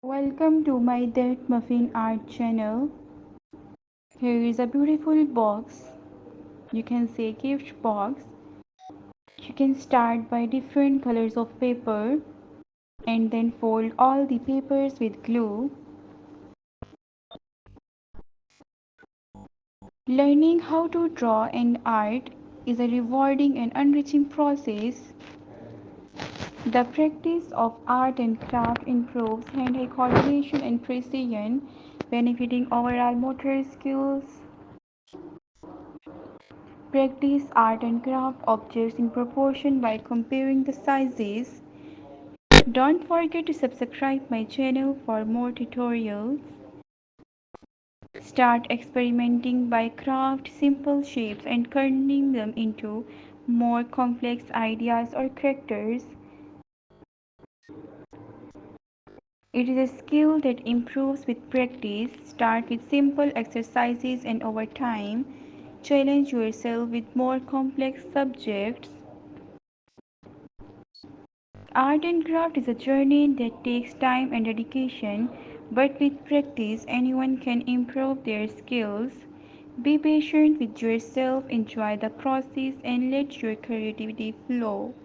Welcome to my That Muffin Art channel. Here is a beautiful box. You can say gift box. You can start by different colors of paper and then fold all the papers with glue. Learning how to draw and art is a rewarding and enriching process. The practice of art and craft improves hand-eye coordination and precision, benefiting overall motor skills. Practice art and craft objects in proportion by comparing the sizes. Don't forget to subscribe my channel for more tutorials. Start experimenting by craft simple shapes and turning them into more complex ideas or characters. It is a skill that improves with practice. Start with simple exercises and over time, challenge yourself with more complex subjects. Art and craft is a journey that takes time and dedication, but with practice, anyone can improve their skills. Be patient with yourself, enjoy the process, and let your creativity flow.